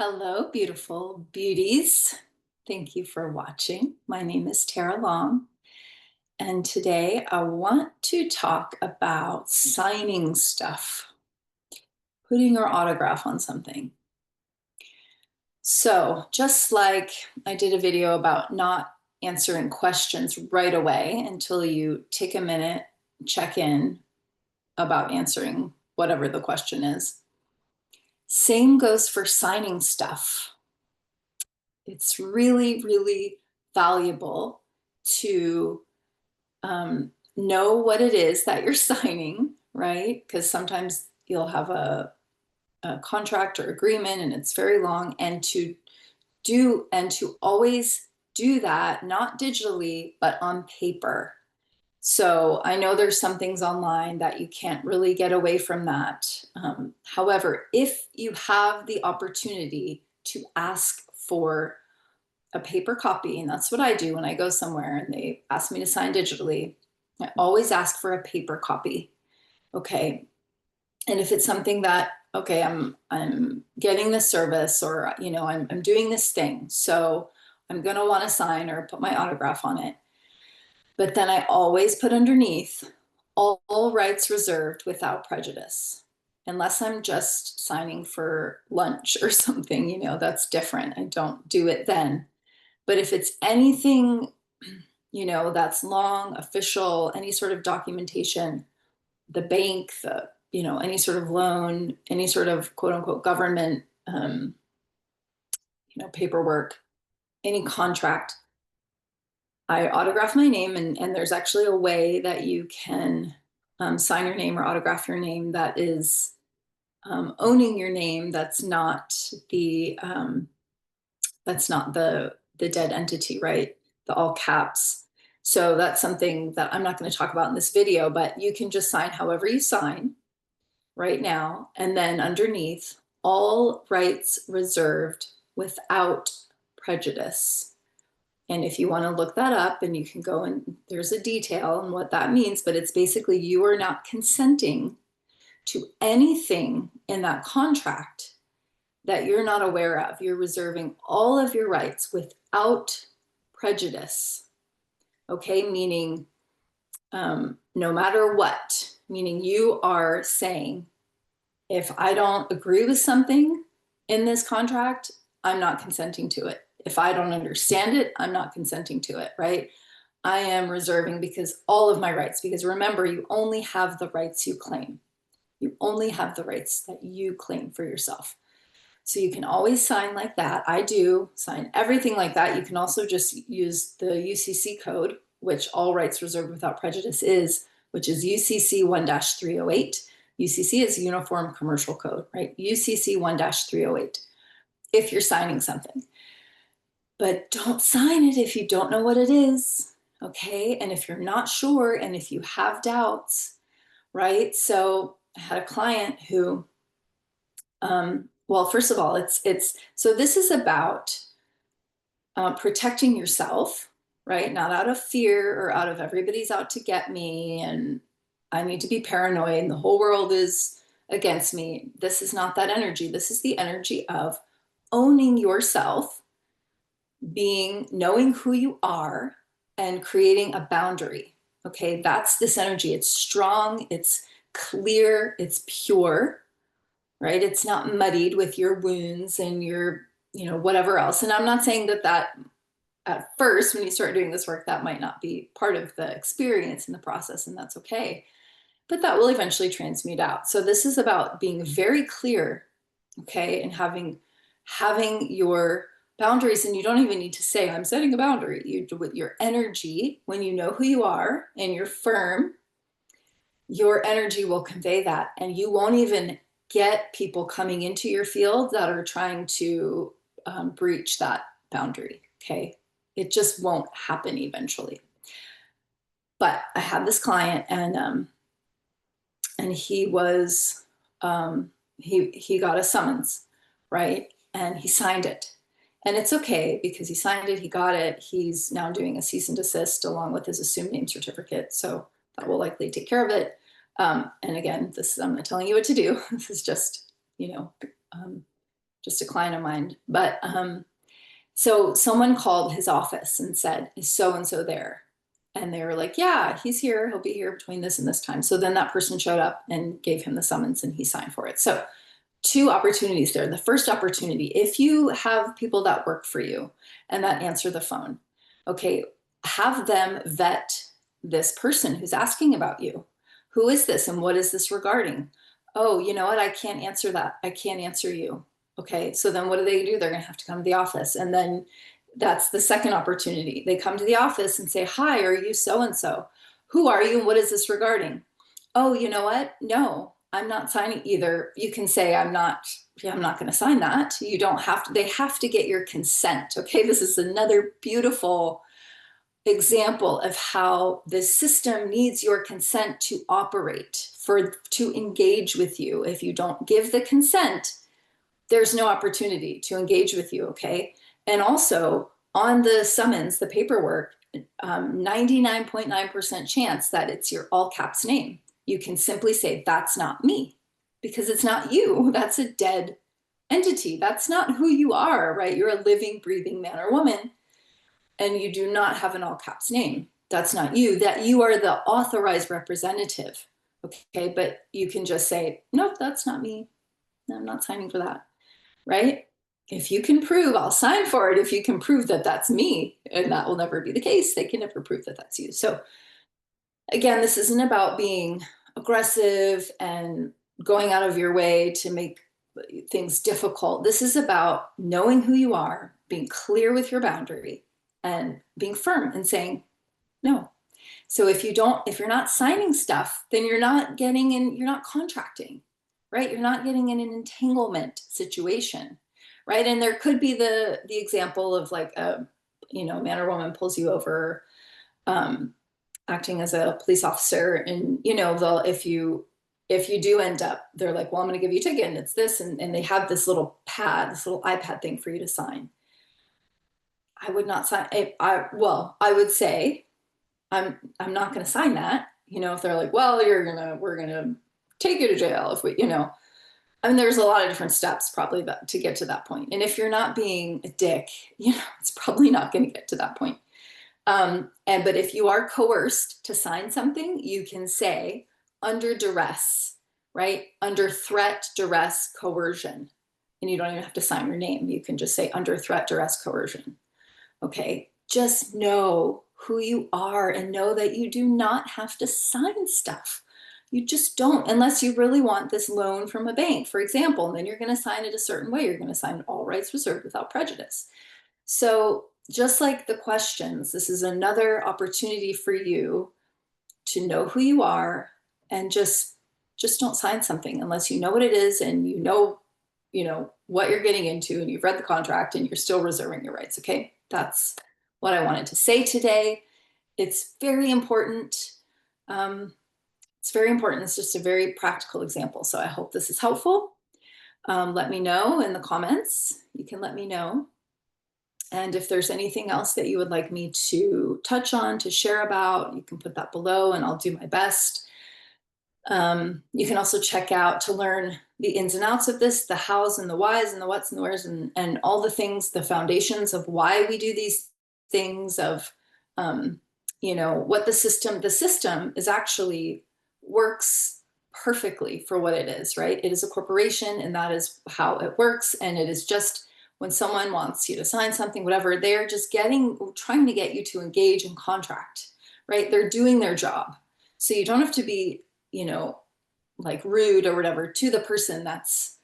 Hello, beautiful beauties. Thank you for watching. My name is Tara Long, and today I want to talk about signing stuff, putting your autograph on something. So, just like I did a video about not answering questions right away until you take a minute, check in about answering whatever the question is. Same goes for signing stuff. It's really, really valuable to know what it is that you're signing, right? Because sometimes you'll have a contract or agreement and it's very long, and to always do that, not digitally, but on paper. So I know there's some things online that you can't really get away from that. However, if you have the opportunity to ask for a paper copy, and that's what I do when I go somewhere and they ask me to sign digitally. I always ask for a paper copy. Okay. And if it's something that, okay, I'm getting this service, or I'm doing this thing, so I'm gonna want to sign or put my autograph on it. But then I always put underneath all rights reserved without prejudice. Unless I'm just signing for lunch or something, that's different. I don't do it then. But if it's anything, that's long, official, any sort of documentation, the bank, any sort of loan, any sort of quote unquote government, paperwork, any contract, I autograph my name, and there's actually a way that you can sign your name or autograph your name that is owning your name. That's not the dead entity, right? The all caps. So that's something that I'm not going to talk about in this video, but you can just sign however you sign right now. And then underneath, all rights reserved without prejudice. And if you want to look that up, and you can go, and there's a detail on what that means, but it's basically you are not consenting to anything in that contract that you're not aware of. You're reserving all of your rights without prejudice. Okay, meaning no matter what, meaning you are saying, if I don't agree with something in this contract, I'm not consenting to it. If I don't understand it, I'm not consenting to it, right? I am reserving because all of my rights, because remember, you only have the rights you claim. You only have the rights that you claim for yourself. So you can always sign like that. I do sign everything like that. You can also just use the UCC code, which all rights reserved without prejudice is, which is UCC 1-308. UCC is Uniform Commercial Code, right? UCC 1-308, if you're signing something. But don't sign it if you don't know what it is, okay? And if you're not sure, and if you have doubts, right? So I had a client who, well, first of all, so this is about protecting yourself, right? Not out of fear or out of everybody's out to get me and I need to be paranoid and the whole world is against me. This is not that energy. This is the energy of owning yourself, knowing who you are, and creating a boundary. Okay, that's this energy. It's strong, it's clear, it's pure, right? It's not muddied with your wounds and your, whatever else. And I'm not saying that at first, when you start doing this work, that might not be part of the experience in the process, and that's okay. But that will eventually transmute out. So this is about being very clear, okay, and having your boundaries. And you don't even need to say, I'm setting a boundary. You do with your energy, when you know who you are and you're firm, your energy will convey that, and you won't even get people coming into your field that are trying to breach that boundary. Okay, it just won't happen eventually. But I had this client, and he was he got a summons, right, and he signed it. And it's okay because he signed it, he got it. He's now doing a cease and desist along with his assumed name certificate, so that will likely take care of it. And again, I'm not telling you what to do. This is just just a client of mine. But so someone called his office and said, is so-and-so there? And they were like, yeah, he's here. He'll be here between this and this time. So then that person showed up and gave him the summons and he signed for it. So two opportunities there. The first opportunity, if you have people that work for you and that answer the phone, okay, have them vet this person who's asking about you. Who is this and what is this regarding? Oh, you know what? I can't answer that. I can't answer you. Okay, so then what do? They're going to have to come to the office. And then that's the second opportunity. They come to the office and say, hi, are you so-and-so? Who are you and what is this regarding? Oh, you know what? No, I'm not signing either. You can say, I'm not going to sign that. You don't have to, they have to get your consent. Okay, this is another beautiful example of how the system needs your consent to operate, to engage with you. If you don't give the consent, there's no opportunity to engage with you, okay? And also on the summons, the paperwork, 99.9% chance that it's your all caps name. You can simply say, that's not me, because it's not you. That's a dead entity. That's not who you are, right? You're a living, breathing man or woman, and you do not have an all caps name. That's not you. That you are the authorized representative, okay? But you can just say, nope, that's not me. I'm not signing for that, right? If you can prove, I'll sign for it if you can prove that that's me, and that will never be the case. They can never prove that that's you. So again, this isn't about being aggressive and going out of your way to make things difficult. This is about knowing who you are, being clear with your boundary, and being firm and saying no. So if you're not signing stuff, then you're not getting in, you're not contracting, right? You're not getting in an entanglement situation, right? And there could be the example of like a, man or woman pulls you over, acting as a police officer, and they'll, if you do end up, they're like, well, I'm going to give you a ticket and it's this, and they have this little pad, this little iPad thing for you to sign. I would not sign. I would say, I'm not going to sign that. If they're like, well, we're gonna take you to jail if we, I mean, there's a lot of different steps probably to get to that point. And if you're not being a dick, it's probably not going to get to that point. But if you are coerced to sign something, you can say under duress, right? Under threat, duress, coercion. And you don't even have to sign your name. You can just say under threat, duress, coercion. Okay, just know who you are and know that you do not have to sign stuff. You just don't, unless you really want this loan from a bank, for example, and then you're going to sign it a certain way. You're going to sign all rights reserved without prejudice. So just like the questions, this is another opportunity for you to know who you are, and just don't sign something unless you know what it is and you know what you're getting into and you've read the contract and you're still reserving your rights. Okay, that's what I wanted to say today. It's very important. It's very important. It's just a very practical example. So I hope this is helpful. Let me know in the comments. You can let me know. And if there's anything else that you would like me to touch on, to share about, you can put that below and I'll do my best. You can also check out to learn the ins and outs of this, the hows and the whys and the whats and the wheres, and all the things, the foundations of why we do these things, of what the system is actually works perfectly for what it is, right? It is a corporation and that is how it works. And it is just, when someone wants you to sign something, whatever, they're just trying to get you to engage in contract, right? They're doing their job. So you don't have to be, like rude or whatever to the person that's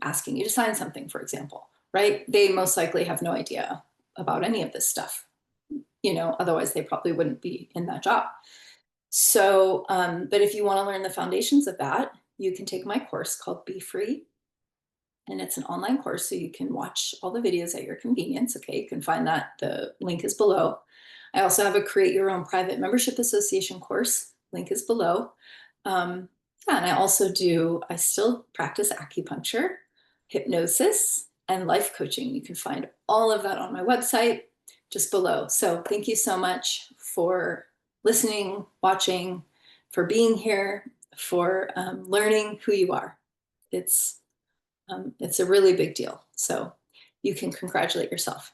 asking you to sign something, for example, right? They most likely have no idea about any of this stuff, otherwise they probably wouldn't be in that job. So, but if you want to learn the foundations of that, you can take my course called Be Free. And it's an online course, so you can watch all the videos at your convenience. Okay, you can find that. The link is below. I also have a Create Your Own Private Membership Association course. Link is below. Yeah, and I still practice acupuncture, hypnosis, and life coaching. You can find all of that on my website just below. So thank you so much for listening, watching, for being here, for learning who you are. It's It's a really big deal. So you can congratulate yourself.